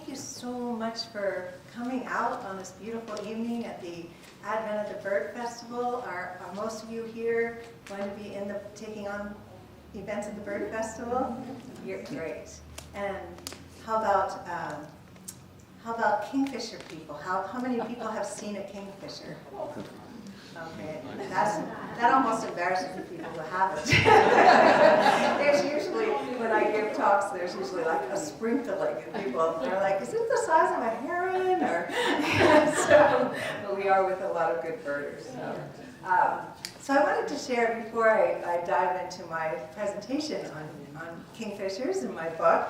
thank you so much for coming out on this beautiful evening at the Advent of the Bird Festival. Are most of you here going to be taking on events at the Bird Festival? You're great. And how about kingfisher people? How many people have seen a kingfisher? Okay, that almost embarrasses the people who haven't. There's usually, when I give talks, there's usually like a sprinkling, and people are like, is it the size of a heron? Or so, but we are with a lot of good birders. So I wanted to share, before I dive into my presentation on kingfishers in my book,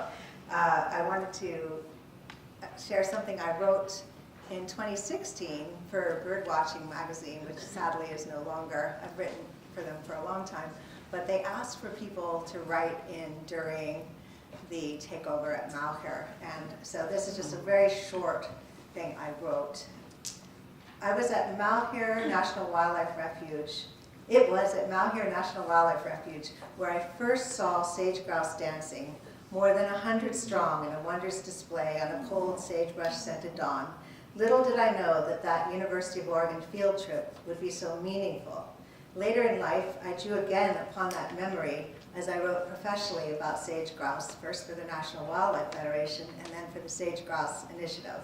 I wanted to share something I wrote in 2016 for Birdwatching magazine, which sadly is no longer. I've written for them for a long time, but they asked for people to write in during the takeover at Malheur, and so this is just a very short thing I wrote. I was at Malheur National Wildlife Refuge. It was at Malheur National Wildlife Refuge where I first saw sage grouse dancing, more than 100 strong in a wondrous display on a cold sagebrush-scented dawn. Little did I know that University of Oregon field trip would be so meaningful. Later in life, I drew again upon that memory as I wrote professionally about sage grouse, first for the National Wildlife Federation and then for the Sage Grouse Initiative.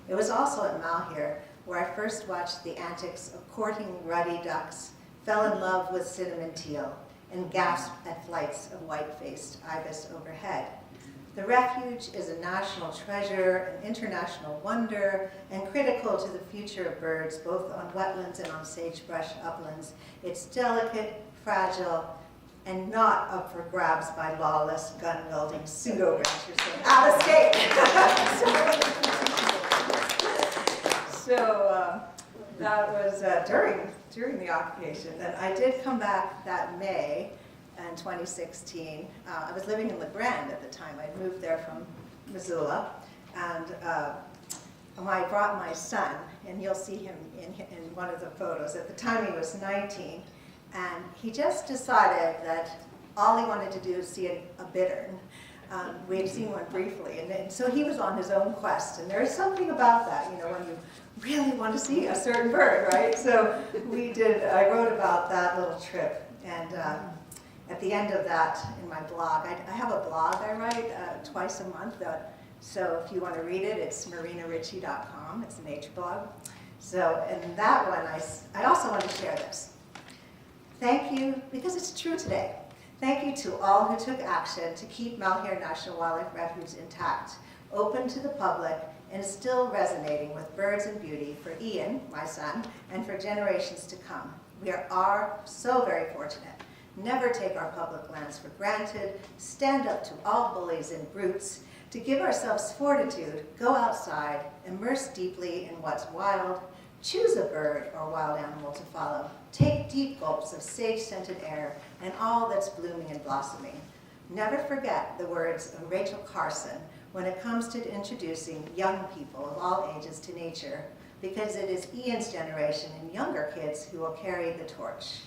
It was also at Malheur where I first watched the antics of courting ruddy ducks, fell in love with cinnamon teal, and gasped at flights of white-faced ibis overhead. The refuge is a national treasure, an international wonder, and critical to the future of birds, both on wetlands and on sagebrush uplands. It's delicate, fragile, and not up for grabs by lawless, gun-wielding pseudo-ranchers from out of state. So that was during the occupation. And I did come back that May in 2016. I was living in La Grande at the time. I'd moved there from Missoula, and I brought my son, and you'll see him in one of the photos. At the time he was 19, and he just decided that all he wanted to do was see a bittern. We had seen one briefly, and so he was on his own quest, and there's something about that, you know, when you really want to see a certain bird, right? So I wrote about that little trip, and at the end of that, in my blog, I have a blog I write twice a month. So if you want to read it, it's marinaritchie.com. It's a nature blog. So in that one, I also want to share this. Thank you, because it's true today. Thank you to all who took action to keep Malheur National Wildlife Refuge intact, open to the public, and still resonating with birds and beauty for Ian, my son, and for generations to come. We are so very fortunate. Never take our public lands for granted, stand up to all bullies and brutes, to give ourselves fortitude, go outside, immerse deeply in what's wild, choose a bird or wild animal to follow, take deep gulps of sage-scented air and all that's blooming and blossoming. Never forget the words of Rachel Carson when it comes to introducing young people of all ages to nature, because it is Ian's generation and younger kids who will carry the torch.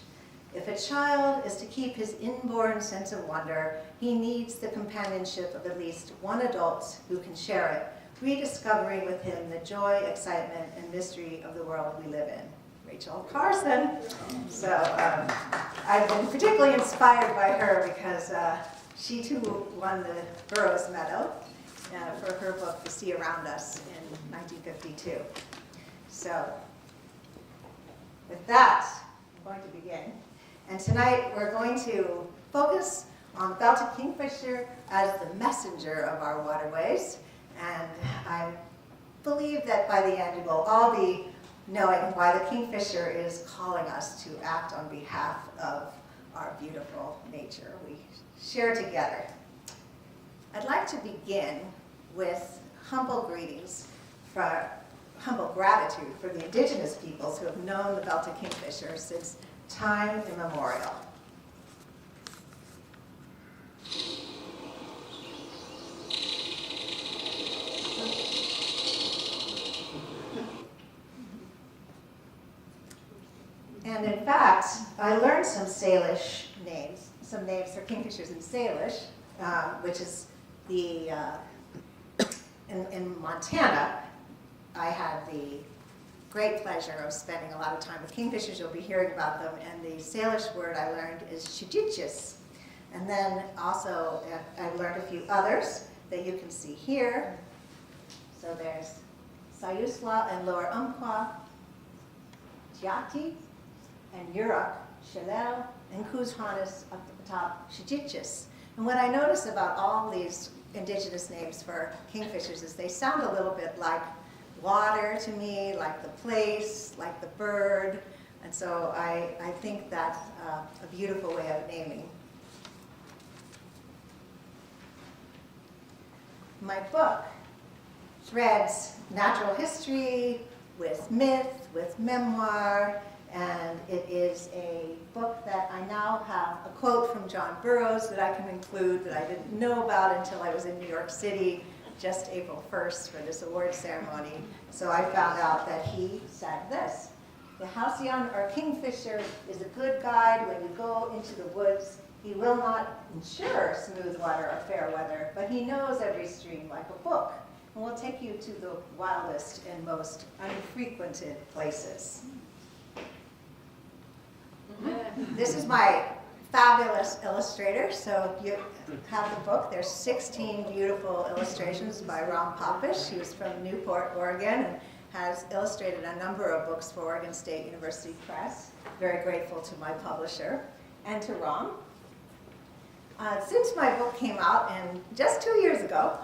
If a child is to keep his inborn sense of wonder, he needs the companionship of at least one adult who can share it, rediscovering with him the joy, excitement, and mystery of the world we live in. Rachel Carson. So I've been particularly inspired by her because she too won the Burroughs Medal for her book, The Sea Around Us, in 1952. So with that, I'm going to begin. And tonight we're going to focus on Belted Kingfisher as the messenger of our waterways. And I believe that by the end we'll all be knowing why the kingfisher is calling us to act on behalf of our beautiful nature we share together. I'd like to begin with humble gratitude for the indigenous peoples who have known the Belted Kingfisher since time immemorial. And in fact, I learned some Salish names, some names for kingfishers in Salish, which is the in Montana, I had the great pleasure of spending a lot of time with kingfishers. You'll be hearing about them, and the Salish word I learned is shijichis. And then also I learned a few others that you can see here. So there's Sayuswa and Lower Umpqua, Tiati and Yurok, Shalel, and Kuzhanis up at the top, shijichis. And what I notice about all these indigenous names for kingfishers is they sound a little bit like water to me, like the place, like the bird. And so I think that's a beautiful way of naming. My book threads natural history with myth, with memoir, and it is a book that I now have a quote from John Burroughs that I can include that I didn't know about until I was in New York City just April 1st for this award ceremony. So I found out that he said this: "The Halcyon or kingfisher is a good guide when you go into the woods. He will not ensure smooth water or fair weather, but he knows every stream like a book, and will take you to the wildest and most unfrequented places." This is my fabulous illustrator. So you have the book. There's 16 beautiful illustrations by Ram Popish. He was from Newport, Oregon, and has illustrated a number of books for Oregon State University Press. Very grateful to my publisher and to Ram. Since my book came out, and just 2 years ago,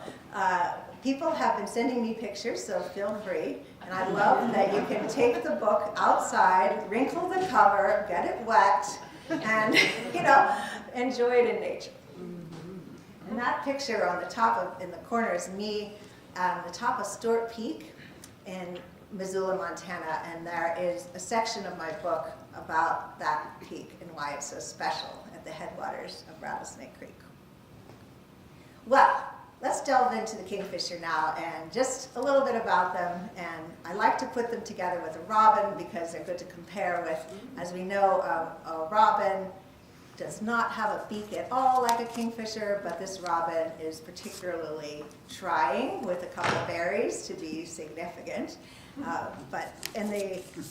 people have been sending me pictures, so feel free. And I love that you can take the book outside, wrinkle the cover, get it wet, and enjoy it in nature. And that picture on the top in the corner is me on the top of Stewart Peak in Missoula, Montana, and there is a section of my book about that peak and why it's so special at the headwaters of Rattlesnake Creek. Well, let's delve into the kingfisher now and just a little bit about them. And I like to put them together with a robin because they're good to compare with. As we know, a robin does not have a beak at all like a kingfisher, but this robin is particularly trying with a couple of berries to be significant.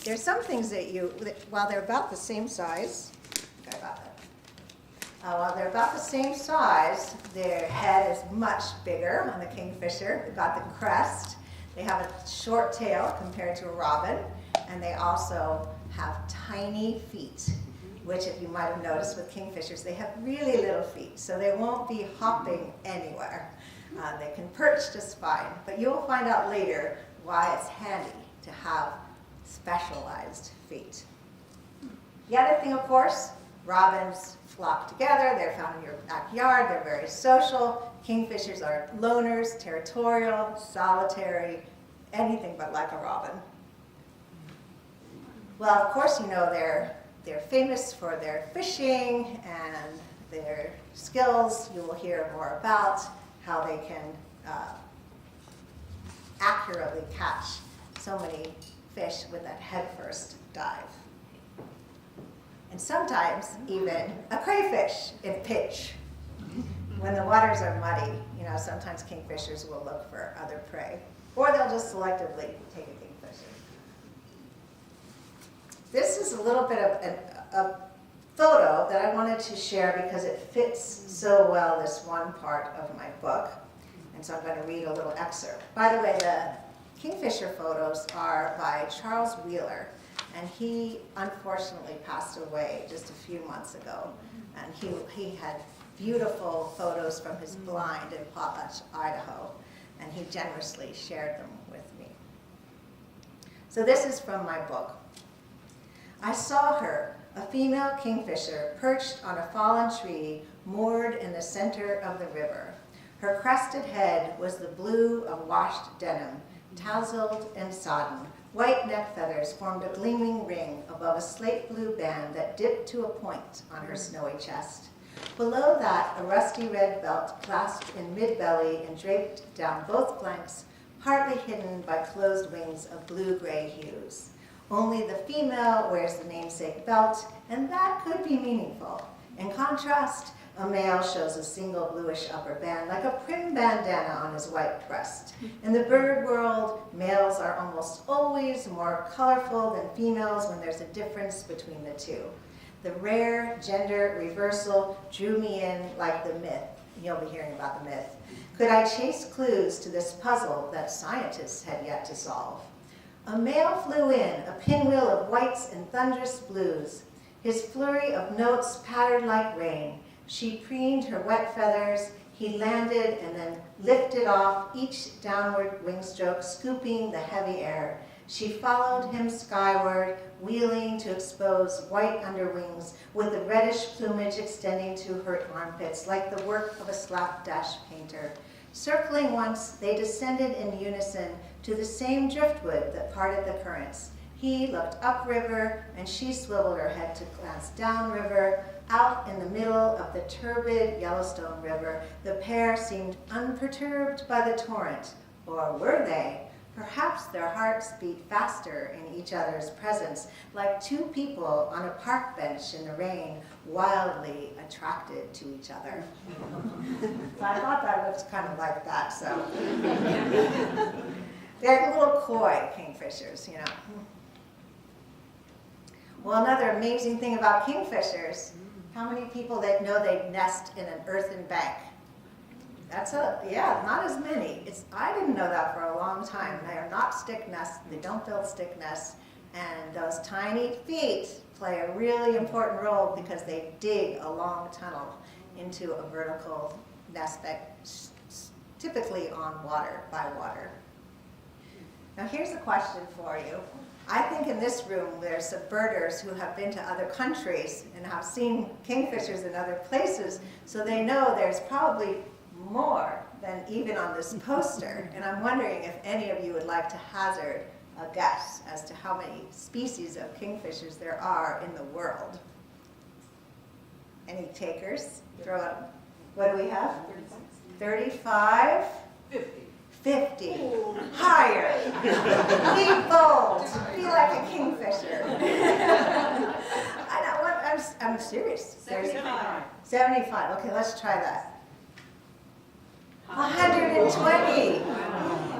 There's some things that while they're about the same size, while they're about the same size, their head is much bigger on the kingfisher. They've got the crest. They have a short tail compared to a robin, and they also have tiny feet, which, if you might have noticed with kingfishers, they have really little feet, so they won't be hopping anywhere. They can perch just fine, but you'll find out later why it's handy to have specialized feet. The other thing, of course, robins flock together. They're found in your backyard. They're very social. Kingfishers are loners, territorial, solitary, anything but like a robin. Well, of course, they're famous for their fishing and their skills. You will hear more about how they can accurately catch so many fish with that headfirst dive. And sometimes even a crayfish in pitch. When the waters are muddy, sometimes kingfishers will look for other prey, or they'll just selectively take a kingfisher. This is a little bit of a photo that I wanted to share because it fits so well this one part of my book. And so I'm going to read a little excerpt. By the way, the kingfisher photos are by Charles Wheeler, and he unfortunately passed away just a few months ago. And he had beautiful photos from his blind in Potlatch, Idaho, and he generously shared them with me. So this is from my book. I saw her, a female kingfisher, perched on a fallen tree, moored in the center of the river. Her crested head was the blue of washed denim, tousled and sodden. White neck feathers formed a gleaming ring above a slate blue band that dipped to a point on her snowy chest. Below that, a rusty red belt clasped in mid-belly and draped down both flanks, partly hidden by closed wings of blue-gray hues. Only the female wears the namesake belt, and that could be meaningful. In contrast, A male shows a single bluish upper band, like a prim bandana on his white breast. In the bird world, males are almost always more colorful than females when there's a difference between the two. The rare gender reversal drew me in like the myth. You'll be hearing about the myth. Could I chase clues to this puzzle that scientists had yet to solve? A male flew in, a pinwheel of whites and thunderous blues. His flurry of notes pattered like rain. She preened her wet feathers. He landed and then lifted off, each downward wing stroke scooping the heavy air. She followed him skyward, wheeling to expose white underwings, with the reddish plumage extending to her armpits, like the work of a slapdash painter. Circling once, they descended in unison to the same driftwood that parted the currents. He looked upriver, and she swiveled her head to glance downriver. Out in the middle of the turbid Yellowstone River, the pair seemed unperturbed by the torrent. Or were they? Perhaps their hearts beat faster in each other's presence, like two people on a park bench in the rain, wildly attracted to each other. So I thought that looked kind of like that, so. They're a little coy kingfishers, you know. Well, another amazing thing about kingfishers, how many people that know they nest in an earthen bank? Not as many. I didn't know that for a long time. They are not stick nests. They don't build stick nests. And those tiny feet play a really important role because they dig a long tunnel into a vertical nest that's typically on water, by water. Now here's a question for you. I think in this room there's some birders who have been to other countries and have seen kingfishers in other places, so they know there's probably more than even on this poster. And I'm wondering if any of you would like to hazard a guess as to how many species of kingfishers there are in the world. Any takers? Throw up. What do we have? 35? 50. Ooh. Higher. Be bold. Be like a kingfisher. I know what I'm serious. 75. 75. Okay, let's try that. 120.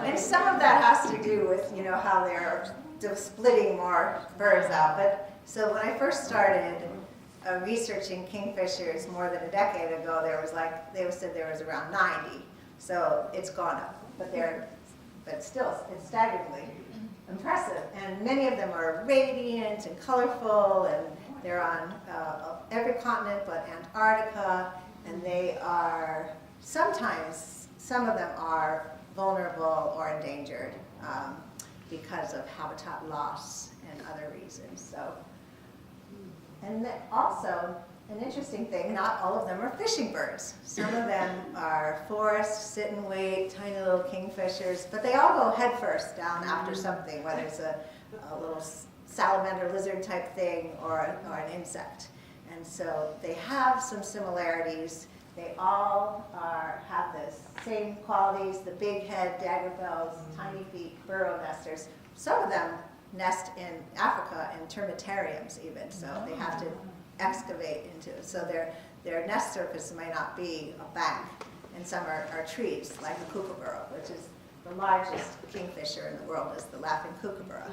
And some of that has to do with, you know, how they're splitting more birds out. But so when I first started researching kingfishers more than a decade ago, they said there was around 90. So it's gone up. But still, it's staggeringly impressive. And many of them are radiant and colorful, and they're on every continent but Antarctica, and they are sometimes, some of them are vulnerable or endangered because of habitat loss and other reasons. So, and also, an interesting thing, not all of them are fishing birds. Some of them are forest, sit and wait, tiny little kingfishers, but they all go head first down after something, whether it's a little salamander lizard type thing or an insect. And so they have some similarities. They all have the same qualities, the big head, dagger bills, tiny feet, burrow nesters. Some of them nest in Africa in termitariums even, so they have to excavate into it. So their nest surface may not be a bank, and some are trees, like a kookaburra, which is the largest kingfisher in the world, is the laughing kookaburra.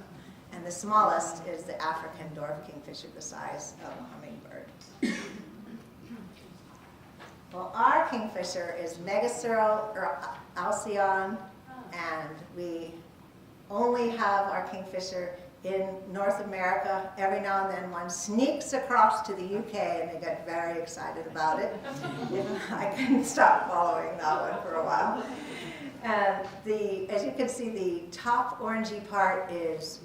And the smallest is the African dwarf kingfisher, the size of a hummingbird. Well, our kingfisher is Migratory or Halcyon, and we only have our kingfisher in North America. Every now and then one sneaks across to the UK and they get very excited about it. I couldn't stop following that one for a while. And as you can see, the top orangey part is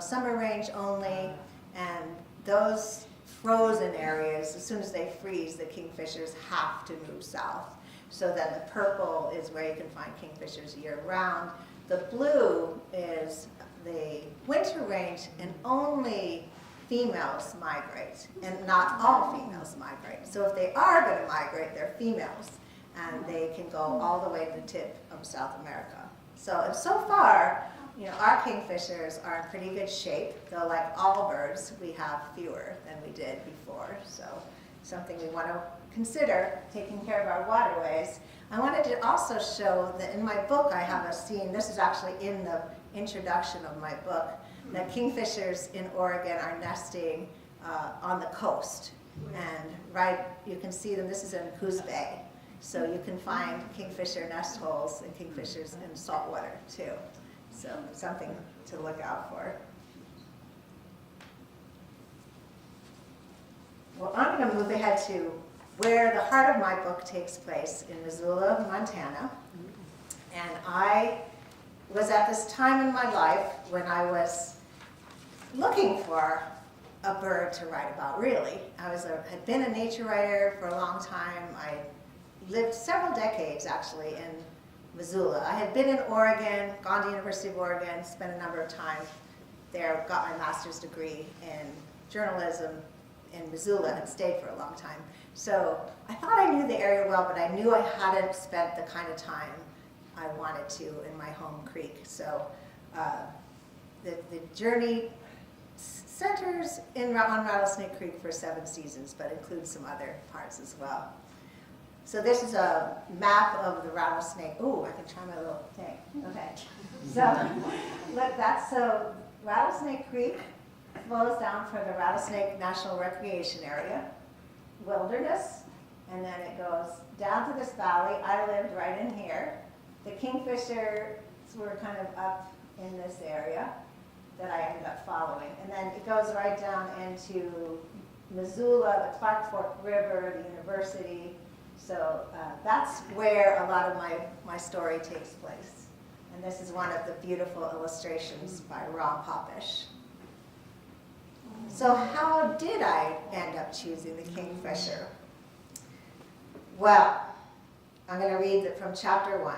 summer range only, and those frozen areas, as soon as they freeze, the kingfishers have to move south. So then the purple is where you can find kingfishers year round. The blue is the winter range, and only females migrate, and not all females migrate. So if they are going to migrate, they're females, and they can go all the way to the tip of South America. So far, you know, our kingfishers are in pretty good shape, though like all birds, we have fewer than we did before. So something we want to consider taking care of our waterways. I wanted to also show that in my book I have a scene, this is actually in the introduction of my book, that kingfishers in Oregon are nesting on the coast. And right, you can see them, this is in Coos Bay. So you can find kingfisher nest holes and kingfishers in saltwater too. So something to look out for. Well, I'm going to move ahead to where the heart of my book takes place in Missoula, Montana. And I was at this time in my life when I was looking for a bird to write about, really. I had been a nature writer for a long time. I lived several decades, actually, in Missoula. I had been in Oregon, gone to University of Oregon, spent a number of time there, got my master's degree in journalism in Missoula, and stayed for a long time. So I thought I knew the area well, but I knew I hadn't spent the kind of time I wanted to in my home creek. So the journey centers on Rattlesnake Creek for 7 seasons, but includes some other parts as well. So this is a map of the rattlesnake. Ooh, I can try my little thing. Okay. So look, Rattlesnake Creek flows down for the Rattlesnake National Recreation Area, wilderness, and then it goes down to this valley. I lived right in here. The kingfishers were kind of up in this area that I ended up following. And then it goes right down into Missoula, the Clark Fork River, the university. So that's where a lot of my story takes place. And this is one of the beautiful illustrations by Ron Popish. So how did I end up choosing the kingfisher? Well, I'm going to read it from chapter 1.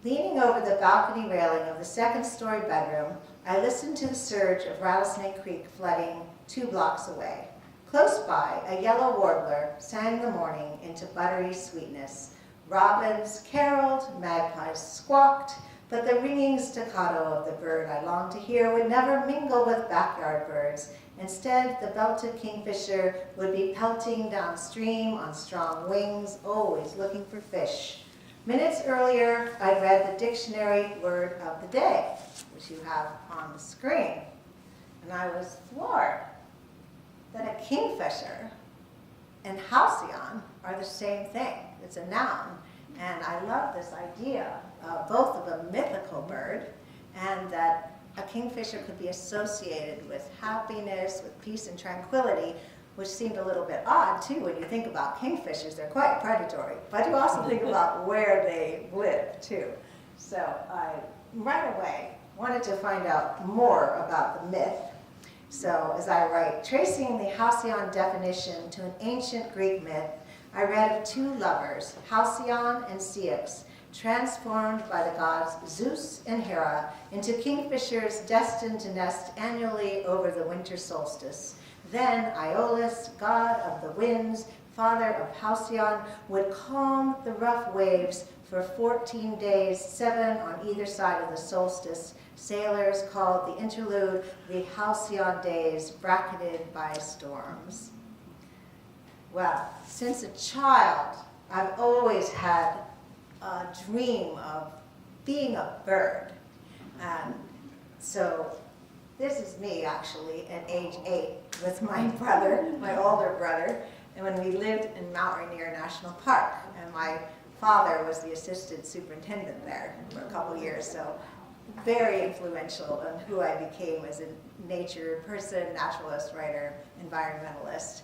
Leaning over the balcony railing of the second-story bedroom, I listened to the surge of Rattlesnake Creek flooding 2 blocks away. Close by, a yellow warbler sang the morning into buttery sweetness. Robins caroled, magpies squawked, but the ringing staccato of the bird I longed to hear would never mingle with backyard birds. Instead, the belted kingfisher would be pelting downstream on strong wings, always looking for fish. Minutes earlier, I'd read the dictionary word of the day, which you have on the screen. And I was floored that a kingfisher and halcyon are the same thing. It's a noun. And I love this idea, both of a mythical bird and that a kingfisher could be associated with happiness, with peace and tranquility, which seemed a little bit odd, too, when you think about kingfishers. They're quite predatory. But you also think about where they live, too. So I, right away, wanted to find out more about the myth. So as I write, tracing the Halcyon definition to an ancient Greek myth, I read of 2 lovers, Halcyon and Ceyx, transformed by the gods Zeus and Hera into kingfishers destined to nest annually over the winter solstice. Then Aeolus, god of the winds, father of Halcyon, would calm the rough waves for 14 days, 7 on either side of the solstice. Sailors called the interlude the Halcyon days, bracketed by storms. Well, since a child, I've always had a dream of being a bird. So this is me, actually, at age 8 with my brother, my older brother, and when we lived in Mount Rainier National Park. And my father was the assistant superintendent there for a couple years, so very influential on who I became as a nature person, naturalist, writer, environmentalist.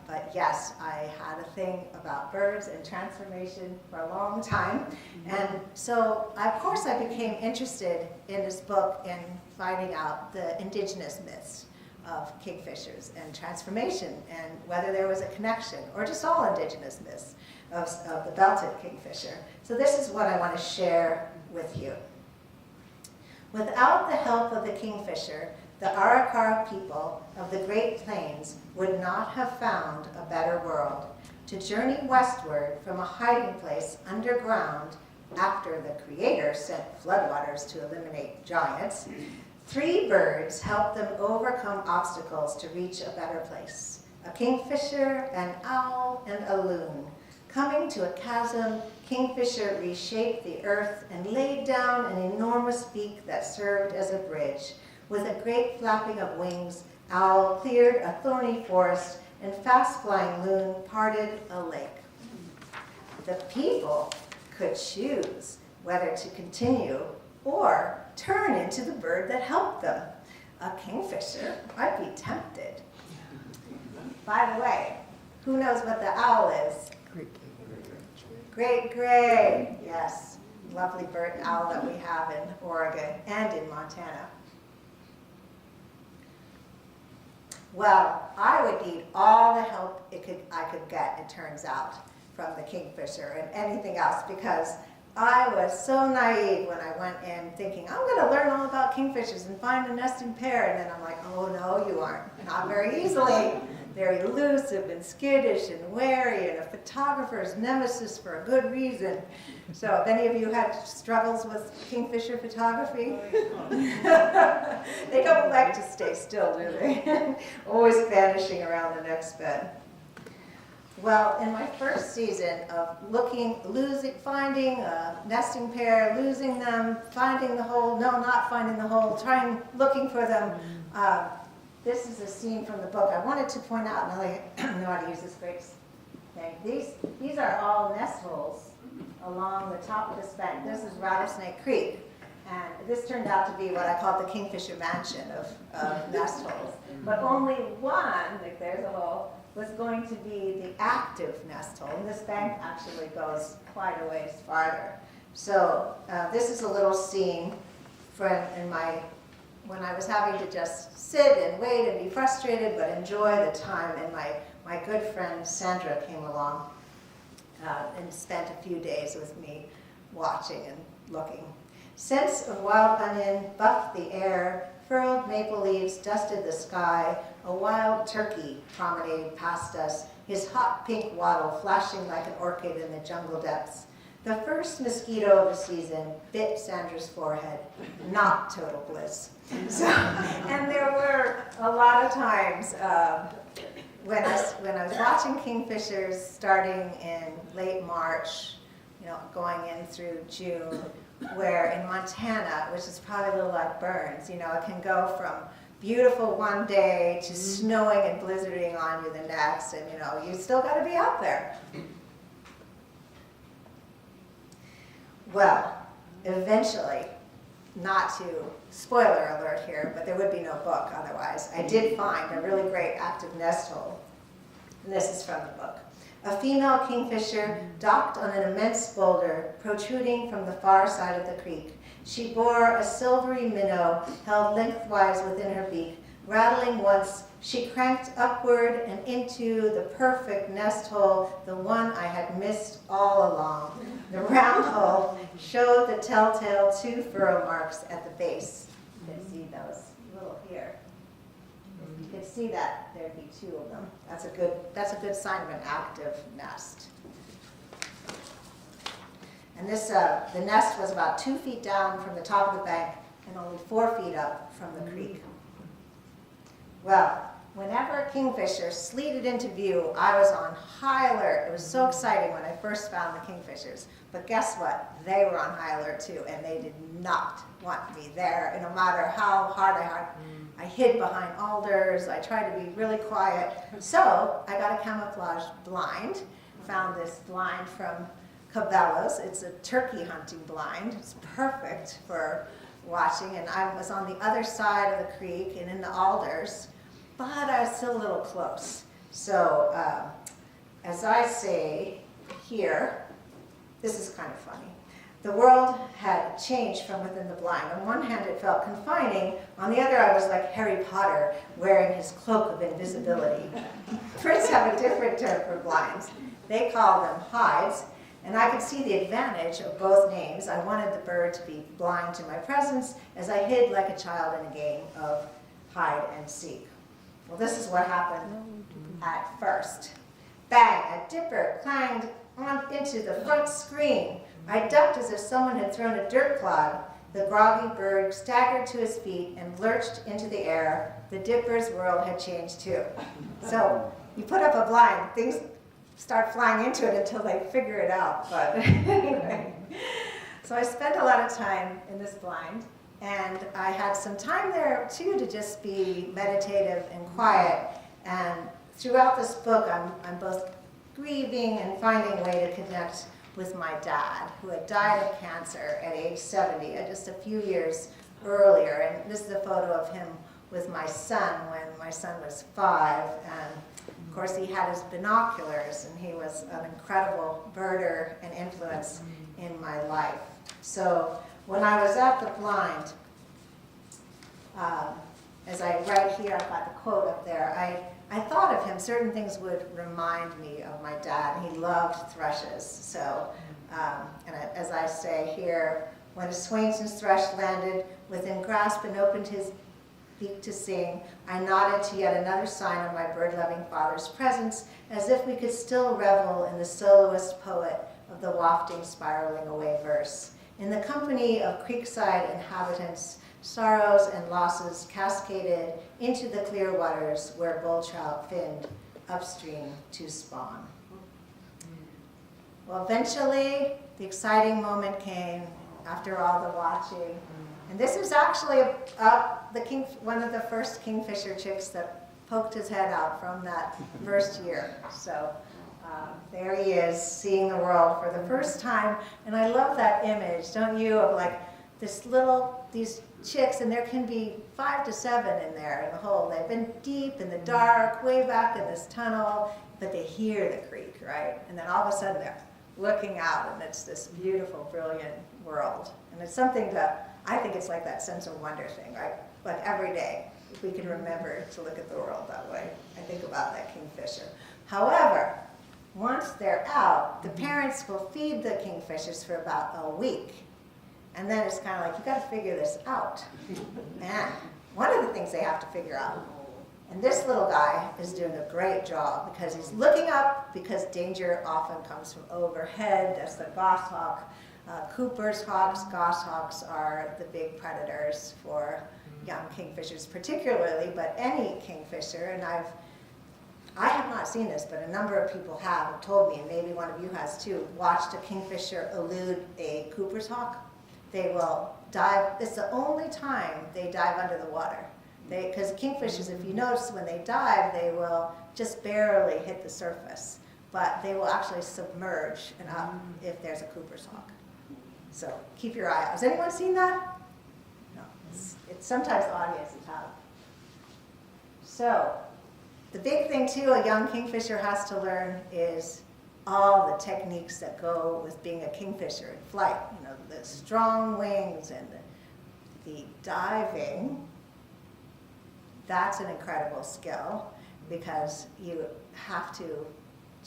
But yes, I had a thing about birds and transformation for a long time. And so, of course, I became interested in this book in finding out the indigenous myths of kingfishers and transformation and whether there was a connection, or just all indigenous myths of the belted kingfisher. So this is what I want to share with you. Without the help of the kingfisher, the Arikara people of the Great Plains would not have found a better world. To journey westward from a hiding place underground after the Creator sent floodwaters to eliminate giants, 3 birds helped them overcome obstacles to reach a better place. a kingfisher, an owl, and a loon. Coming to a chasm, Kingfisher reshaped the earth and laid down an enormous beak that served as a bridge. With a great flapping of wings, Owl cleared a thorny forest, and fast-flying Loon parted a lake. The people could choose whether to continue or turn into the bird that helped them. A kingfisher might be tempted. By the way, who knows what the owl is? Great gray, yes. Lovely bird owl that we have in Oregon and in Montana. Well, I would need all the help I could get, it turns out, from the kingfisher and anything else, because I was so naive when I went in thinking, I'm going to learn all about kingfishers and find a nesting pair. And then I'm like, oh no, you aren't. Not very easily. They're elusive and skittish and wary and a photographer's nemesis for a good reason. So if any of you had struggles with kingfisher photography, they don't like to stay still, do they? Always vanishing around the next bed. Well, in my first season of finding a nesting pair, losing them, finding the hole, not finding the hole, looking for them, this is a scene from the book. I wanted to point out, now I know how to use this great thing. These are all nest holes along the top of this bank. This is Rattlesnake Creek. And this turned out to be what I call the Kingfisher Mansion of nest holes. But only one, like there's a hole, was going to be the active nest hole. And this bank actually goes quite a ways farther. So this is a little scene when I was having to just sit and wait and be frustrated, but enjoy the time. And my good friend Sandra came along and spent a few days with me watching and looking. Scents of wild onion buffed the air, furled maple leaves dusted the sky, a wild turkey promenaded past us, his hot pink wattle flashing like an orchid in the jungle depths. The first mosquito of the season bit Sandra's forehead, not total bliss. So, and there were a lot of times when I was watching kingfishers starting in late March, going in through June, where in Montana, which is probably a little like Burns, it can go from beautiful one day to snowing and blizzarding on you the next, and you still got to be out there. Well, eventually, not to spoiler alert here, but there would be no book otherwise, I did find a really great active nest hole. And this is from the book. A female kingfisher docked on an immense boulder protruding from the far side of the creek. She bore a silvery minnow held lengthwise within her beak. Rattling once, she cranked upward and into the perfect nest hole, the one I had missed all along. The round hole showed the telltale 2 furrow marks at the base. You can see those little here. You can see that there'd be 2 of them. That's a good sign of an active nest. And this the nest was about 2 feet down from the top of the bank and only 4 feet up from the creek. Well, whenever a kingfisher sleeted into view, I was on high alert. It was so exciting when I first found the kingfishers. But guess what? They were on high alert too, and they did not want me there. And no matter how hard I hid behind alders, I tried to be really quiet. So I got a camouflage blind, found this blind from Cabela's. It's a turkey hunting blind. It's perfect for watching, and I was on the other side of the creek and in the alders, but I was still a little close. So as I say here, this is kind of funny. The world had changed from within the blind. On one hand, it felt confining. On the other, I was like Harry Potter wearing his cloak of invisibility. Brits have a different term for blinds. They call them hides. And I could see the advantage of both names. I wanted the bird to be blind to my presence as I hid like a child in a game of hide and seek. Well, this is what happened at first. Bang, a dipper clanged on into the front screen. I ducked as if someone had thrown a dirt clod. The groggy bird staggered to his feet and lurched into the air. The dipper's world had changed too. So you put up a blind, things start flying into it until they figure it out. But anyway, so I spent a lot of time in this blind, and I had some time there too to just be meditative and quiet. And throughout this book, I'm both grieving and finding a way to connect with my dad, who had died of cancer at age 70, just a few years earlier. And this is a photo of him with my son when my son was 5. And of course, he had his binoculars, and he was an incredible birder and influence in my life. So when I was at the blind, as I write here, I've got the quote up there, I thought of him. Certain things would remind me of my dad. He loved thrushes. So, and as I say here, when a Swainson's thrush landed within grasp and opened his beak to sing, I nodded to yet another sign of my bird-loving father's presence, as if we could still revel in the soloist poet of the wafting, spiraling away verse. In the company of creekside inhabitants, sorrows and losses cascaded into the clear waters where bull trout finned upstream to spawn. Well, eventually, the exciting moment came after all the watching. And this is actually one of the first kingfisher chicks that poked his head out from that first year. So there he is, seeing the world for the first time. And I love that image, don't you, of like these chicks, and there can be 5 to 7 in there in the hole. They've been deep in the dark, way back in this tunnel, but they hear the creek, right? And then all of a sudden they're looking out, and it's this beautiful, brilliant world. And it's something that, I think it's like that sense of wonder thing, right? Like every day, if we can remember to look at the world that way, I think about that kingfisher. However, once they're out, the parents will feed the kingfishers for about a week. And then it's kind of like, you got to figure this out. And one of the things they have to figure out, and this little guy is doing a great job because he's looking up, because danger often comes from overhead. That's the goshawk. Cooper's hawks, goshawks are the big predators for young kingfishers particularly, but any kingfisher. And I have not seen this, but a number of people have told me, and maybe one of you has too, watched a kingfisher elude a Cooper's hawk. They will dive. It's the only time they dive under the water. Because kingfishers, if you notice, when they dive, they will just barely hit the surface. But they will actually submerge and up if there's a Cooper's hawk. So keep your eye out. Has anyone seen that? No. It's sometimes audiences have. So the big thing, too, a young kingfisher has to learn is all the techniques that go with being a kingfisher in flight. You know, the strong wings and the diving. That's an incredible skill, because you have to,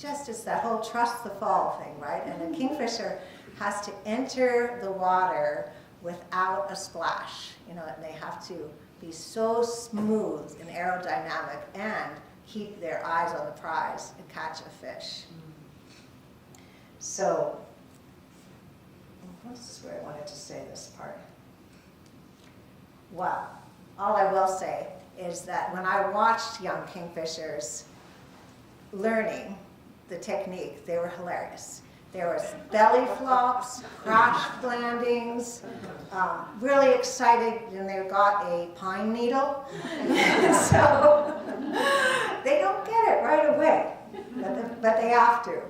it's that whole trust the fall thing, right? And a kingfisher has to enter the water without a splash, you know, and they have to be so smooth and aerodynamic and keep their eyes on the prize and catch a fish. So, this is where I wanted to say this part. Well, all I will say is that when I watched young kingfishers learning the technique, they were hilarious. There was belly flops, crash landings, really excited, and they got a pine needle. So they don't get it right away, but they have to.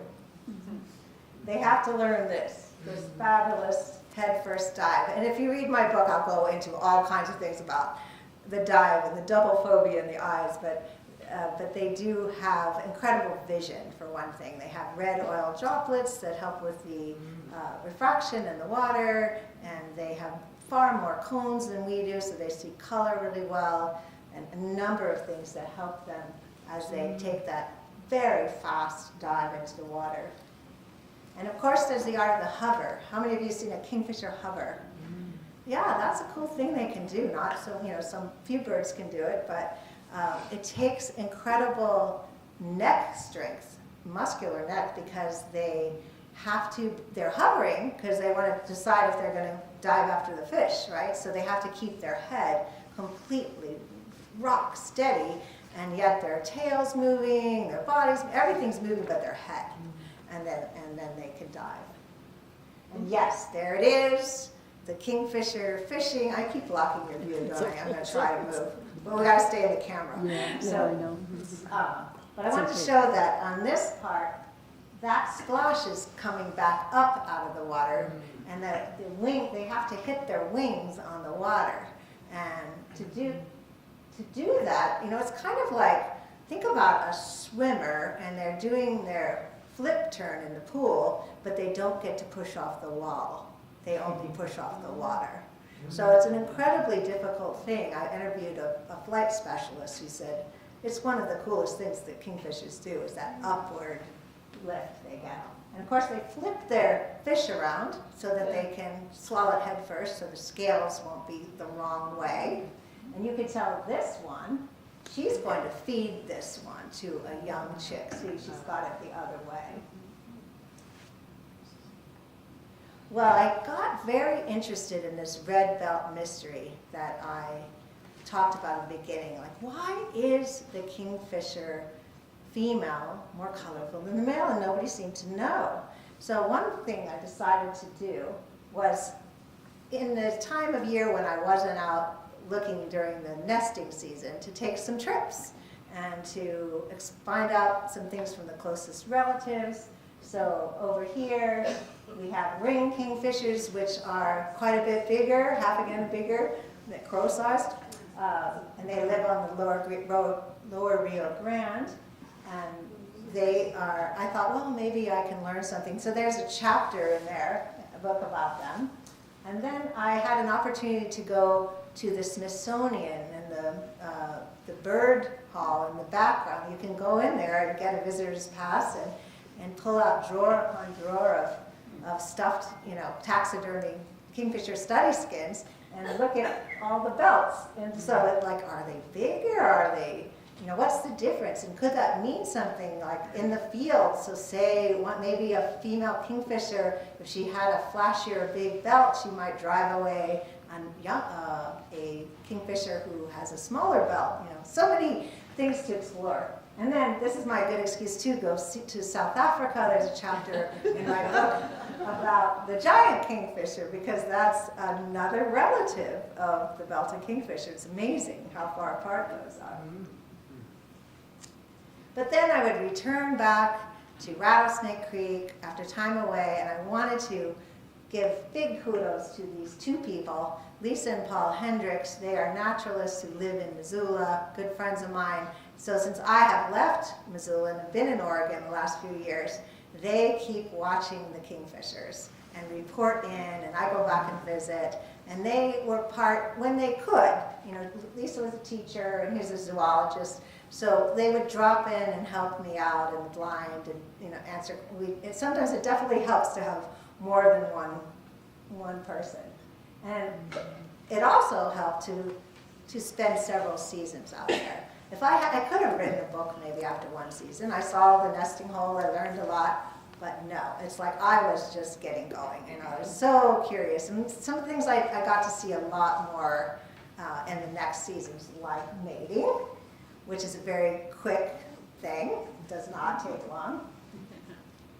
They have to learn this fabulous head first dive. And if you read my book, I'll go into all kinds of things about the dive and the double phobia in the eyes, but they do have incredible vision, for one thing. They have red oil droplets that help with the refraction in the water, and they have far more cones than we do, so they see color really well, and a number of things that help them as they take that very fast dive into the water. And of course, there's the art of the hover. How many of you have seen a kingfisher hover? Yeah, that's a cool thing they can do. Not so, some few birds can do it, but it takes incredible neck strength, muscular neck, because they're hovering because they want to decide if they're going to dive after the fish, right? So they have to keep their head completely rock steady, and yet their tail's moving, their bodies, everything's moving but their head. And then they can dive. And yes, there it is, the kingfisher fishing. I keep blocking your view, don't I? I'm going to try to move. But we got to stay in the camera. Yeah, so, I know. but I want to show that on this part, that splash is coming back up out of the water, and that the wing, they have to hit their wings on the water. And to do that, you know, it's kind of like, think about a swimmer, and they're doing their flip turn in the pool, but they don't get to push off the wall. They only push off the water. So it's an incredibly difficult thing. I interviewed a flight specialist who said, it's one of the coolest things that kingfishers do, is that upward lift they get. And of course they flip their fish around so that they can swallow it head first so the scales won't be the wrong way. And you can tell this one, she's going to feed this one to a young chick. See, she's got it the other way. Well, I got very interested in this red belt mystery that I talked about in the beginning. Like, why is the kingfisher female more colorful than the male? And nobody seemed to know. So one thing I decided to do was, in the time of year when I wasn't out looking during the nesting season, to take some trips and to find out some things from the closest relatives. So over here we have ring kingfishers, which are quite a bit bigger, half again bigger, than crow-sized, and they live on the lower Rio Grande. And they are, I thought, well, maybe I can learn something. So there's a chapter in there, a book about them. And then I had an opportunity to go to the Smithsonian and the bird hall in the background. You can go in there and get a visitor's pass and pull out drawer upon drawer of stuffed, you know, taxidermy kingfisher study skins and look at all the belts. And so it's like, are they bigger? Are they, you know, what's the difference? And could that mean something like in the field? So say maybe a female kingfisher, if she had a flashier big belt, she might drive away a kingfisher who has a smaller belt. You know, so many things to explore. And then this is my good excuse too, go to South Africa. There's a chapter in my book about the giant kingfisher, because that's another relative of the belted kingfisher. It's amazing how far apart those are. But then I would return back to Rattlesnake Creek after time away, and I wanted to give big kudos to these two people, Lisa and Paul Hendricks. They are naturalists who live in Missoula, good friends of mine. So since I have left Missoula and have been in Oregon the last few years, they keep watching the kingfishers and report in, and I go back and visit. And they were part, when they could, you know, Lisa was a teacher and he's a zoologist, so they would drop in and help me out in the blind and, you know, answer. Sometimes it definitely helps to have more than one person. And it also helped to spend several seasons out there. If I could have written a book maybe after one season. I saw the nesting hole, I learned a lot, but no, it's like I was just getting going. You know, I was so curious. And some things I got to see a lot more in the next seasons, like mating, which is a very quick thing, does not take long,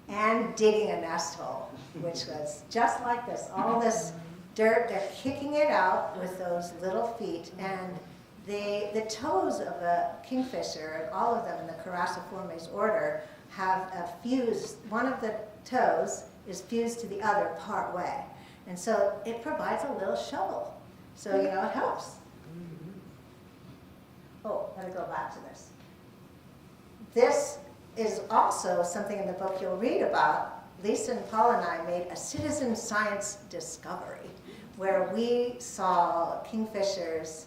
and digging a nest hole, which was just like this, all this dirt, they're kicking it out with those little feet, and the toes of a kingfisher, and all of them in the Carassiformes order, have a fuse. One of the toes is fused to the other part way. And so it provides a little shovel. So, you know, it helps. Oh, gotta go back to this. This is also something in the book you'll read about. Lisa and Paul and I made a citizen science discovery where we saw kingfishers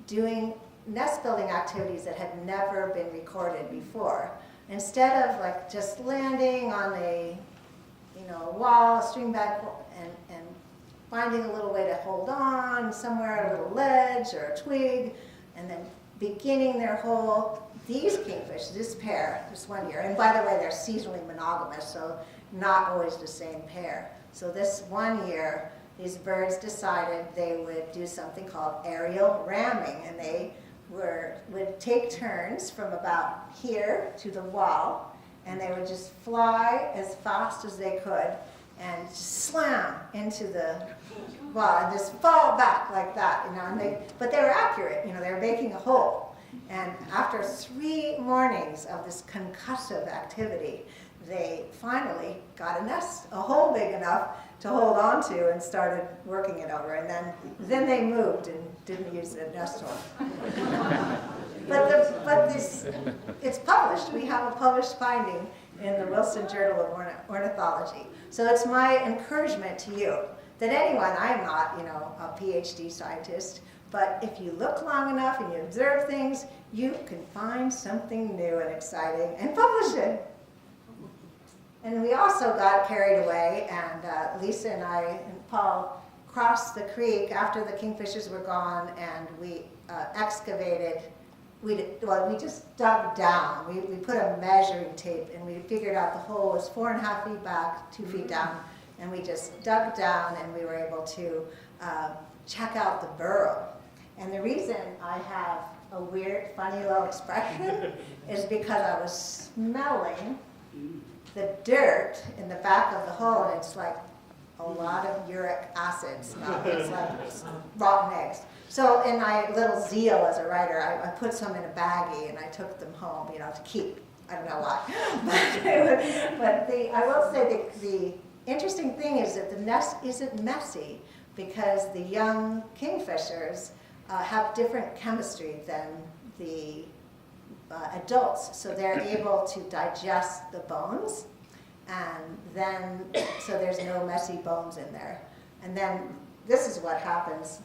doing nest building activities that had never been recorded before. Instead of like just landing on a, you know, wall, a stream bank, and finding a little way to hold on somewhere, a little ledge or a twig, and then beginning their hole. These kingfish, this pair, this one year, and by the way, they're seasonally monogamous, so not always the same pair. So this one year, these birds decided they would do something called aerial ramming, and they would take turns from about here to the wall, and they would just fly as fast as they could and just slam into the wall and just fall back like that, but they were accurate, they were making a hole. And after 3 mornings of this concussive activity, they finally got a hole big enough to hold on to and started working it over. And then they moved and didn't use the nest hole. but it's published. We have a published finding in the Wilson Journal of Ornithology. So it's my encouragement to you that anyone, I'm not, a PhD scientist, but if you look long enough and you observe things, you can find something new and exciting and publish it. And we also got carried away, and Lisa and I and Paul crossed the creek after the kingfishers were gone, and we excavated. We just dug down. We put a measuring tape, and we figured out the hole was 4.5 feet back, 2 feet down, and we just dug down, and we were able to check out the burrow. And the reason I have a weird, funny little expression is because I was smelling the dirt in the back of the hole, and it's like a lot of uric acid smell. It's like rotten eggs. So in my little zeal as a writer, I put some in a baggie and I took them home, to keep. I don't know why. but I will say the interesting thing is that the nest isn't messy because the young kingfishers have different chemistry than the adults, so they're able to digest the bones, and then so there's no messy bones in there. And then this is what happens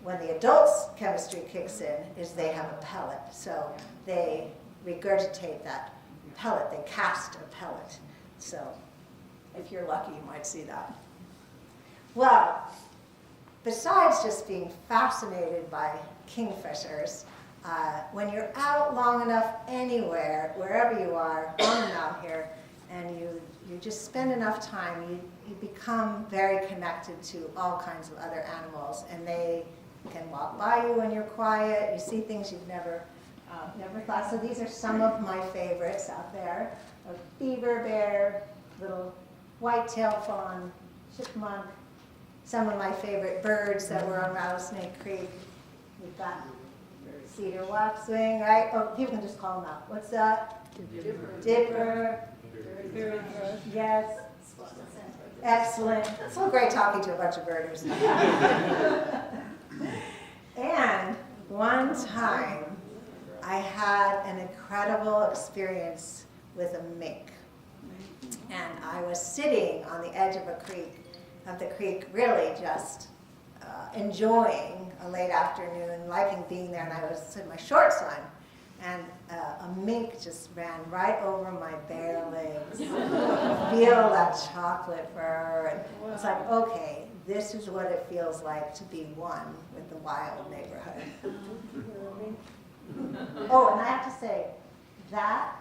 when the adults' chemistry kicks in, is they have a pellet. So they regurgitate that pellet, they cast a pellet. So if you're lucky, you might see that. Well, besides just being fascinated by kingfishers, when you're out long enough anywhere, wherever you are, on and out here, and you just spend enough time, you become very connected to all kinds of other animals, and they can walk by you when you're quiet. You see things you've never thought. So these are some of my favorites out there: a beaver, bear, little white-tailed fawn, chipmunk. Some of my favorite birds that were on Rattlesnake Creek. We've got cedar waxwing, right? Oh, people can just call them out. What's that? Dipper. Yes. Excellent. It's so great talking to a bunch of birders. And one time, I had an incredible experience with a mink. And I was sitting on the edge of the creek, really just enjoying a late afternoon, liking being there, and I was in my shorts on, and a mink just ran right over my bare legs. Feel that chocolate fur, and it's like, okay, this is what it feels like to be one with the wild neighborhood. Oh, and I have to say, that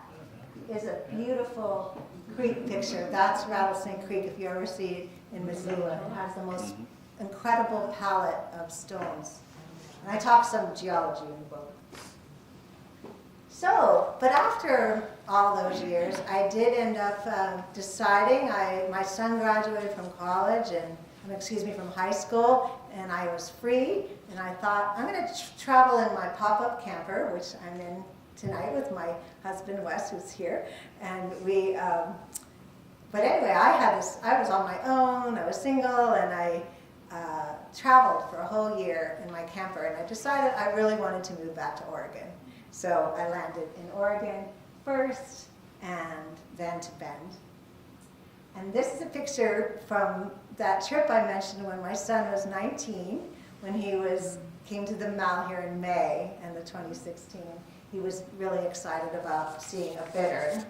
is a beautiful creek picture. That's Rattlesnake Creek, if you ever see it in Missoula. It has the most incredible palette of stones. And I talk some geology in the book. So, but after all those years, I did end up deciding, my son graduated from college, from high school, and I was free, and I thought, I'm going to travel in my pop-up camper, which I'm in tonight with my husband, Wes, who's here, and but anyway, I was on my own, I was single, and I traveled for a whole year in my camper, and I decided I really wanted to move back to Oregon. So I landed in Oregon first, and then to Bend. And this is a picture from that trip I mentioned when my son was 19, when he came to the Malheur in May in the 2016. He was really excited about seeing a bittern.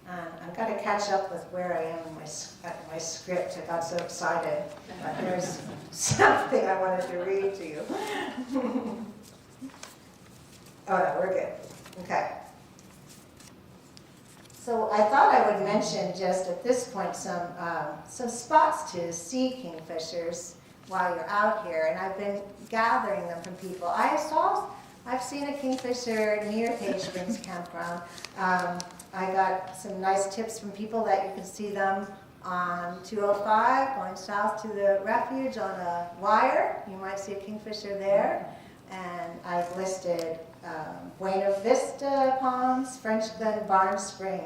I've got to catch up with where I am in my script. I got so excited. But there's something I wanted to read to you. Oh no, we're good. Okay. So I thought I would mention just at this point some spots to see kingfishers. while you're out here, and I've been gathering them from people. I've seen a kingfisher near Page Springs Campground. I got some nice tips from people that you can see them on 205 going south to the refuge on a wire. You might see a kingfisher there. And I've listed Buena Vista Ponds, French Glen, Barnes Spring.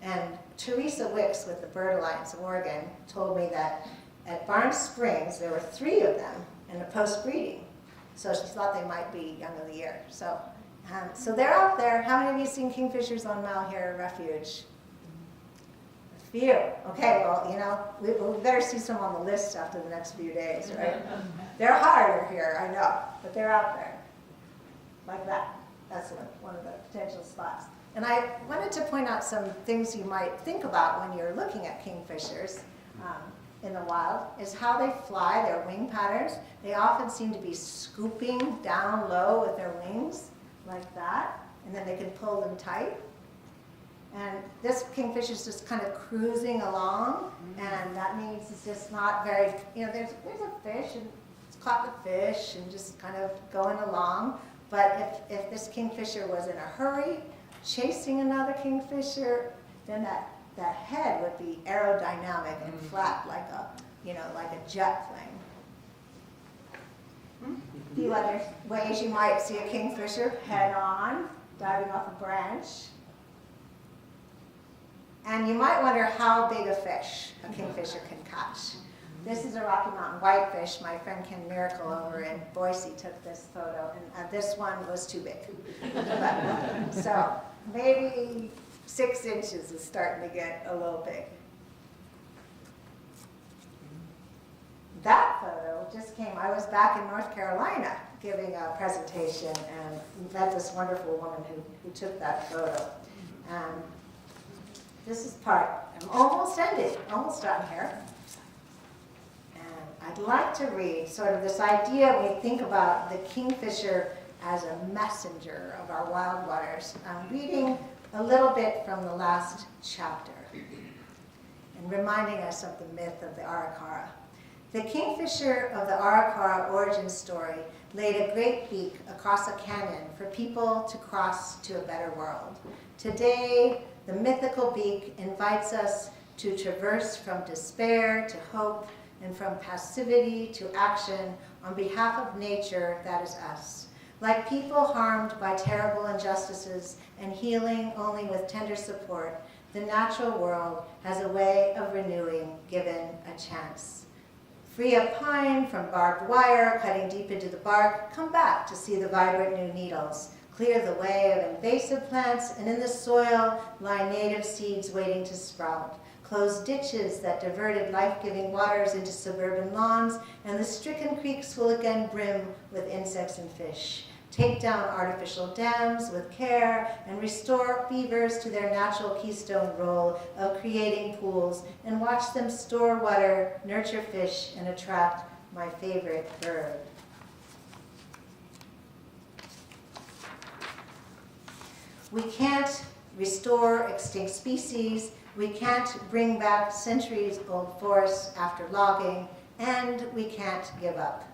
And Teresa Wicks with the Bird Alliance of Oregon told me that at Barnes Springs there were 3 of them in a post-breeding. So she thought they might be young of the year. So they're out there. How many of you seen kingfishers on Malheur Refuge? A few. Okay, well, you know, we better see some on the list after the next few days, right? They're harder here, I know, but they're out there. Like that. That's one of the potential spots. And I wanted to point out some things you might think about when you're looking at kingfishers in the wild, is how they fly, their wing patterns. They often seem to be scooping down low with their wings, like that, and then they can pull them tight. And this kingfisher is just kind of cruising along, and that means it's just not very, you know, there's a fish, and it's caught the fish, and just kind of going along. But if this kingfisher was in a hurry, chasing another kingfisher, then that head would be aerodynamic and flat like a jet plane. A few other ways you might see a kingfisher: head on, diving off a branch. And you might wonder how big a fish a kingfisher can catch. This is a Rocky Mountain whitefish. My friend Ken Miracle over in Boise took this photo, and this one was too big. So maybe 6 inches is starting to get a little big. That photo just came. I was back in North Carolina giving a presentation and met this wonderful woman who took that photo. This is part. I'm almost ended, almost done here. And I'd like to read sort of this idea when we think about the kingfisher as a messenger of our wild waters. I'm reading a little bit from the last chapter and reminding us of the myth of the Arikara. The kingfisher of the Arikara origin story laid a great beak across a canyon for people to cross to a better world. Today, the mythical beak invites us to traverse from despair to hope and from passivity to action on behalf of nature that is us. Like people harmed by terrible injustices and healing only with tender support, the natural world has a way of renewing given a chance. Free a pine from barbed wire cutting deep into the bark, come back to see the vibrant new needles. Clear the way of invasive plants, and in the soil lie native seeds waiting to sprout. Close ditches that diverted life-giving waters into suburban lawns, and the stricken creeks will again brim with insects and fish. Take down artificial dams with care and restore beavers to their natural keystone role of creating pools, and watch them store water, nurture fish, and attract my favorite bird. We can't restore extinct species, we can't bring back centuries-old forests after logging, and we can't give up.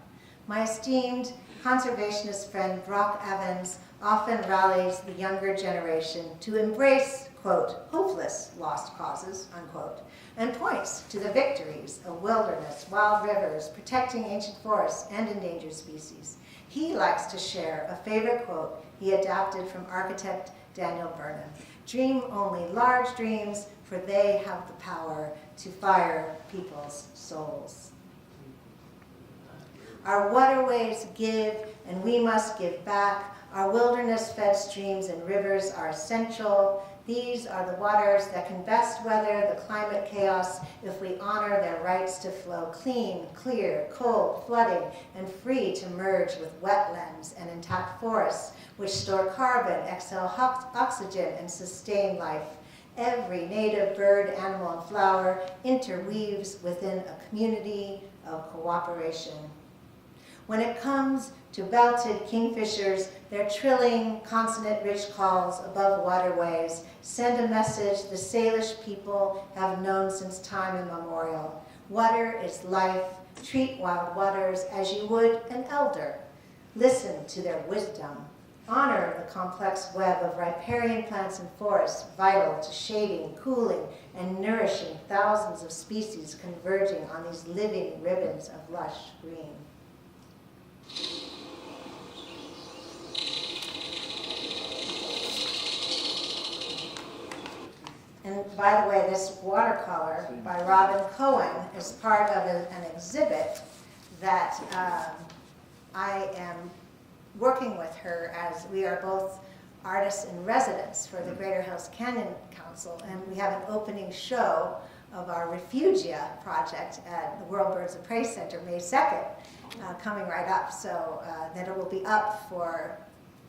My esteemed conservationist friend Brock Evans often rallies the younger generation to embrace, quote, hopeless lost causes, unquote, and points to the victories of wilderness, wild rivers, protecting ancient forests, and endangered species. He likes to share a favorite quote he adapted from architect Daniel Burnham. Dream only large dreams, for they have the power to fire people's souls. Our waterways give, and we must give back. Our wilderness-fed streams and rivers are essential. These are the waters that can best weather the climate chaos if we honor their rights to flow clean, clear, cold, flooding, and free to merge with wetlands and intact forests, which store carbon, exhale oxygen, and sustain life. Every native bird, animal, and flower interweaves within a community of cooperation. When it comes to belted kingfishers, their trilling, consonant-rich calls above waterways send a message the Salish people have known since time immemorial. Water is life. Treat wild waters as you would an elder. Listen to their wisdom. Honor the complex web of riparian plants and forests, vital to shading, cooling, and nourishing thousands of species converging on these living ribbons of lush green. And by the way, this watercolor by Robin Cohen is part of an exhibit that I am working with her, as we are both artists in residence for the Greater Hills Canyon Council, and we have an opening show of our Refugia project at the World Birds of Prey Center May 2nd, coming right up. So then it will be up for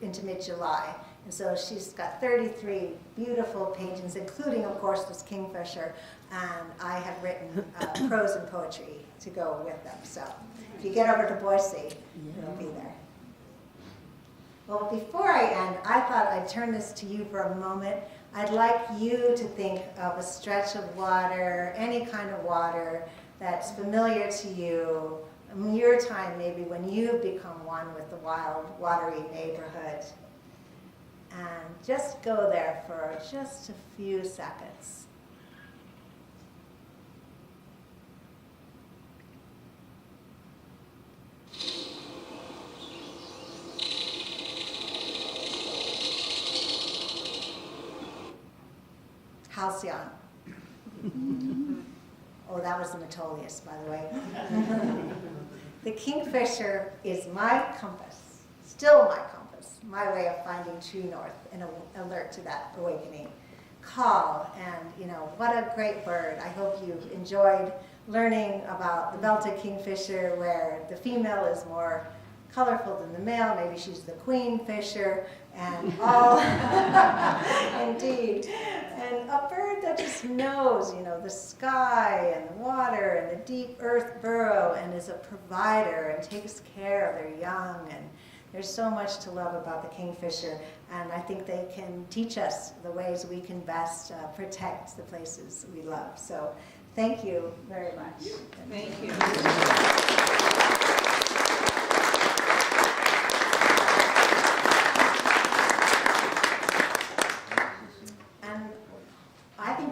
into mid-July. And so she's got 33 beautiful paintings, including, of course, this kingfisher, and I have written prose and poetry to go with them. So if you get over to Boise, it'll be there. Well, before I end, I thought I'd turn this to you for a moment. I'd like you to think of a stretch of water, any kind of water that's familiar to you, your time maybe when you've become one with the wild, watery neighborhood. And just go there for just a few seconds. Halcyon. Oh, that was the Metolius, by the way. The kingfisher is my compass, still my compass, my way of finding true north and alert to that awakening call. And, you know, what a great bird. I hope you've enjoyed learning about the belted kingfisher, where the female is more colorful than the male. Maybe she's the queen fisher, and all, indeed. And a bird that just knows, you know, the sky and the water and the deep earth burrow, and is a provider and takes care of their young. And there's so much to love about the kingfisher, and I think they can teach us the ways we can best protect the places we love. So thank you very much. Thank you.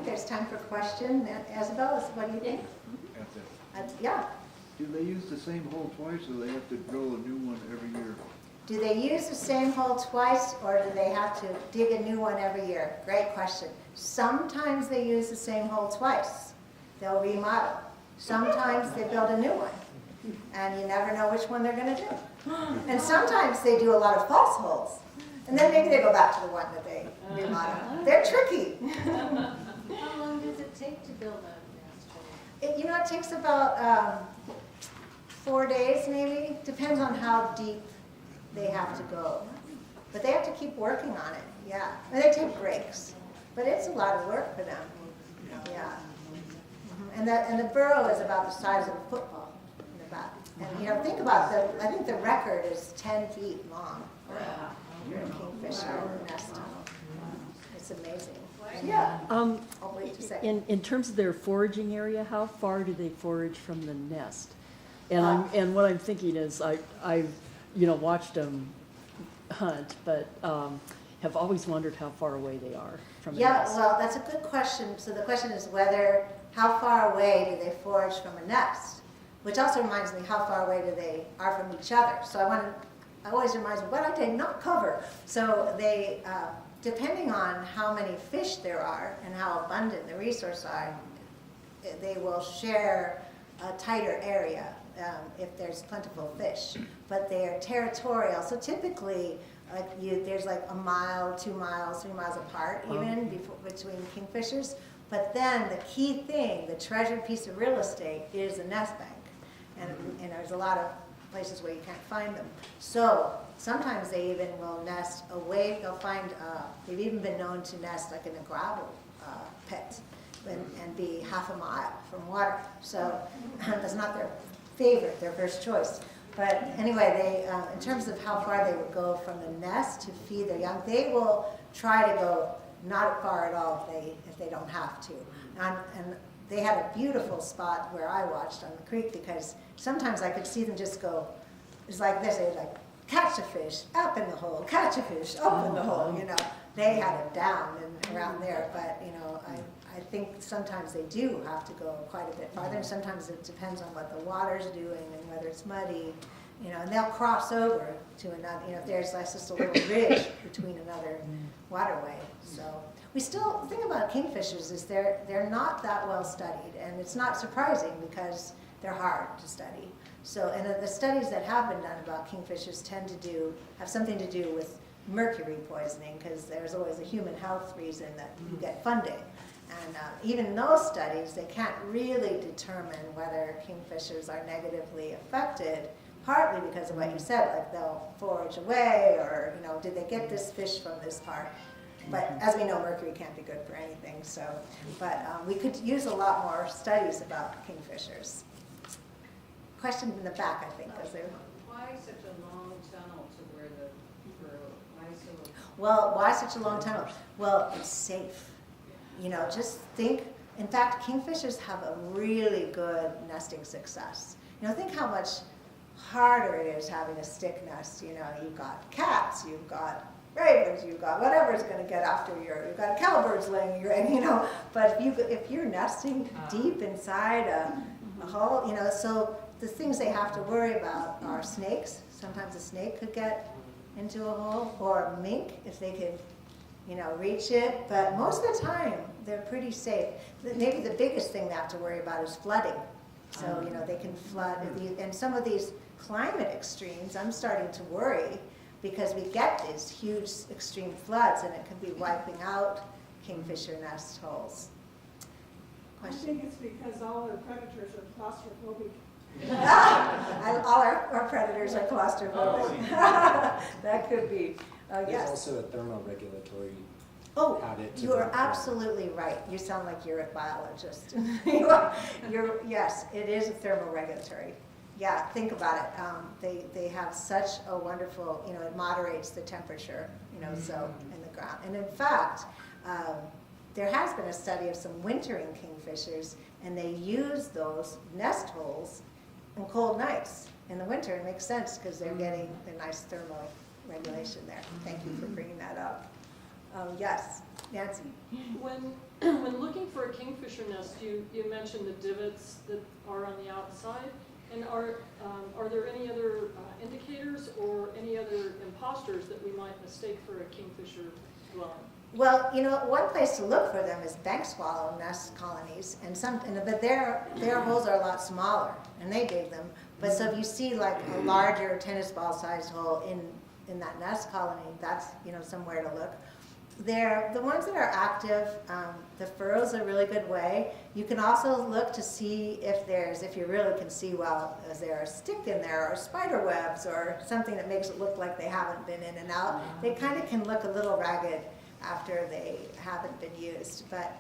There's time for question. Isabel, what do you think? Yeah. Do they use the same hole twice, or they have to drill a new one every year? Do they use the same hole twice, or do they have to dig a new one every year? Great question. Sometimes they use the same hole twice. They'll remodel. Sometimes they build a new one, and you never know which one they're going to do. And sometimes they do a lot of false holes, and then maybe they go back to the one that they remodel. They're tricky. How long does it take to build a nest? It takes about 4 days maybe. Depends on how deep they have to go. But they have to keep working on it, yeah. And they take breaks. But it's a lot of work for them, yeah. And the burrow is about the size of a football in the back. And you know, think about I think the record is 10 feet long for a kingfisher nest tunnel. It's amazing. Yeah. I'll wait a second. In terms of their foraging area, how far do they forage from the nest? And what I'm thinking is, I've watched them hunt, but have always wondered how far away they are from the nest. Yeah, well, that's a good question. So the question is how far away do they forage from a nest? Which also reminds me, how far away they are from each other. So I always reminds me, what do they not cover? So they, depending on how many fish there are and how abundant the resources are, they will share a tighter area if there's plentiful fish. But they are territorial, so typically there's like a mile, 2 miles, 3 miles apart even between kingfishers. But then the key thing, the treasured piece of real estate, is the nest bank. And there's a lot of places where you can't find them. So sometimes they even will nest away. They'll find, they've even been known to nest like in a gravel pit and be half a mile from water. So that's not their favorite, their first choice. But anyway, they, in terms of how far they would go from the nest to feed their young, they will try to go not far at all if they don't have to. And they had a beautiful spot where I watched on the creek, because sometimes I could see them just go, it's like this, they'd like, catch a fish, up in the hole, catch a fish, up in the hole, you know. They had it down and around there, but, you know, I think sometimes they do have to go quite a bit farther, and sometimes it depends on what the water's doing and whether it's muddy, you know, and they'll cross over to another, you know, if there's like just a little ridge between another waterway. So we still, the thing about kingfishers is they're not that well studied, and it's not surprising because they're hard to study. So, and the studies that have been done about kingfishers tend to have something to do with mercury poisoning, because there's always a human health reason that you get funding. And even in those studies, they can't really determine whether kingfishers are negatively affected, partly because of what you said, like they'll forage away, or, you know, did they get this fish from this part? But as we know, mercury can't be good for anything, so, but we could use a lot more studies about kingfishers. Question in the back, I think, was there? Why such a long tunnel to where the why so? Well, why such a long tunnel? Well, it's safe. You know, just think, in fact, kingfishers have a really good nesting success. You know, think how much harder it is having a stick nest. You know, you've got cats, you've got ravens, you've got whatever's going to get after you've got cowbirds laying your egg, you know. But if you're nesting deep inside a hole, you know, so the things they have to worry about are snakes. Sometimes a snake could get into a hole, or a mink if they could, you know, reach it. But most of the time, they're pretty safe. Maybe the biggest thing they have to worry about is flooding. So, you know, they can flood. And some of these climate extremes, I'm starting to worry, because we get these huge extreme floods, and it can be wiping out kingfisher nest holes. I think it's because all our predators are claustrophobic. All our predators are claustrophobic. That could be. There's Yes. also a thermoregulatory Oh, habit to you are them. absolutely right. You sound like you're a biologist. Yes, it is a thermoregulatory. Yeah, think about it. They have such a wonderful, you know, it moderates the temperature, you know, so in the ground. And in fact, there has been a study of some wintering kingfishers, and they use those nest holes on cold nights in the winter. It makes sense because they're getting the nice thermal regulation there. Thank you for bringing that up. Yes, Nancy. When looking for a kingfisher nest, you mentioned the divots that are on the outside. And are there any other indicators or any other imposters that we might mistake for a kingfisher dwelling? Well, you know, one place to look for them is bank swallow nest colonies, but their holes are a lot smaller, and they dig them. But so if you see like a larger tennis ball sized hole in that nest colony, that's, you know, somewhere to look. The ones that are active, the furrows are a really good way. You can also look to see if you really can see, well, is there a stick in there, or spider webs, or something that makes it look like they haven't been in and out. They kind of can look a little ragged after they haven't been used. But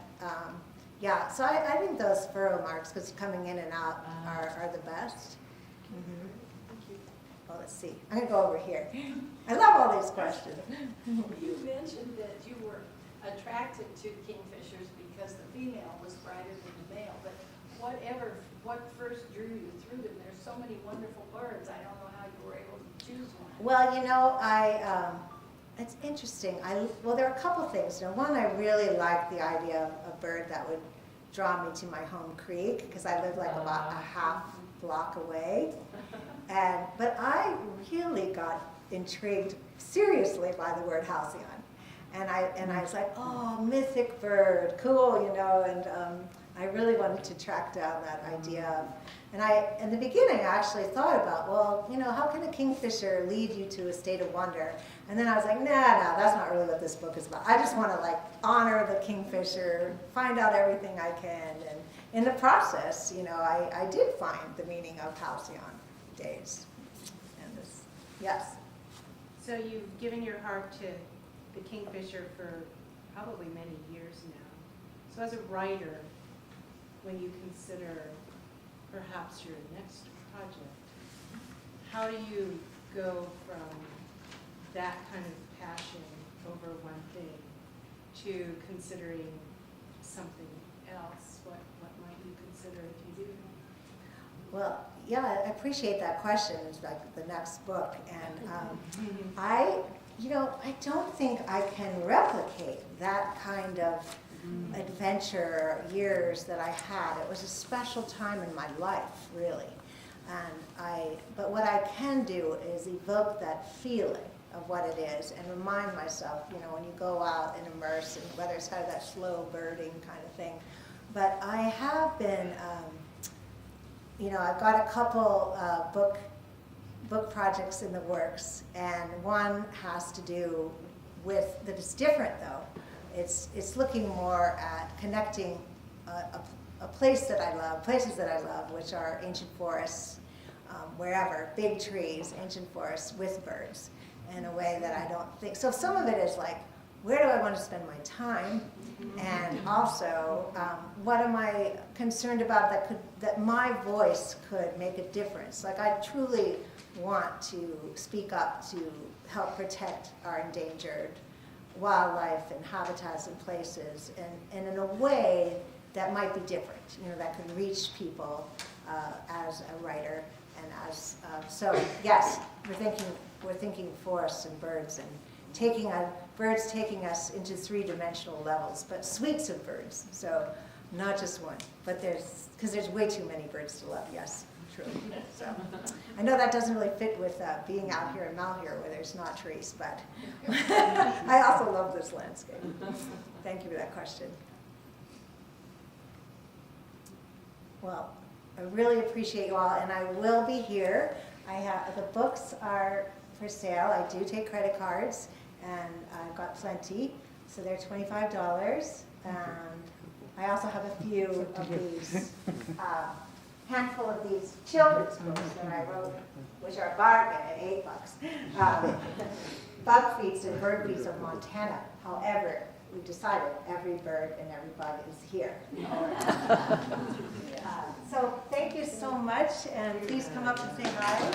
yeah, so I think those furrow marks, because coming in and out, are the best. Mm-hmm. Well, let's see. I'm going to go over here. I love all these questions. You mentioned that you were attracted to kingfishers because the female was brighter than the male, but what first drew you through them? There's so many wonderful birds. I don't know how you were able to choose one. Well, you know, it's interesting. Well, there are a couple things. You know, one, I really like the idea of a bird that would draw me to my home creek, because I live like about a half block away. But I really got intrigued seriously by the word halcyon. And I was like, oh, mythic bird, cool, you know, and I really wanted to track down that idea. And in the beginning, I actually thought about, well, you know, how can a kingfisher lead you to a state of wonder? And then I was like, nah, that's not really what this book is about. I just want to like honor the kingfisher, find out everything I can. And in the process, you know, I did find the meaning of halcyon days. And this, yes. So you've given your heart to the kingfisher for probably many years now. So as a writer, when you consider perhaps your next project, how do you go from that kind of passion over one thing to considering something else, what might you consider if you do? Well, yeah, I appreciate that question. It's like the next book. And I don't think I can replicate that kind of adventure years that I had. It was a special time in my life, really. But what I can do is evoke that feeling of what it is and remind myself, when you go out and immerse, and whether it's kind of that slow birding kind of thing. But I have been, I've got a couple book projects in the works, and one has to do with, that is different though. It's looking more at connecting a place that I love, places that I love, which are ancient forests, wherever, big trees, ancient forests with birds, in a way that I don't think. So some of it is like, where do I want to spend my time? And also, what am I concerned about that my voice could make a difference? Like, I truly want to speak up to help protect our endangered wildlife and habitats and places, and in a way that might be different, that could reach people as a writer, and as so yes, we're thinking forests and birds, and birds taking us into three-dimensional levels, but suites of birds, so not just one, but because there's way too many birds to love. Yes, true. So I know that doesn't really fit with being out here in Malheur where there's not trees, but I also love this landscape. Thank you for that question. Well, I really appreciate you all, and I will be here. The books are for sale. I do take credit cards, and I've got plenty, so they're $25. And I also have a few of these, handful of these children's books that I wrote, which are a bargain at $8. Bug feeds and bird feeds of Montana. However, we decided every bird and every bug is here. So thank you so much, and please come up and say hi.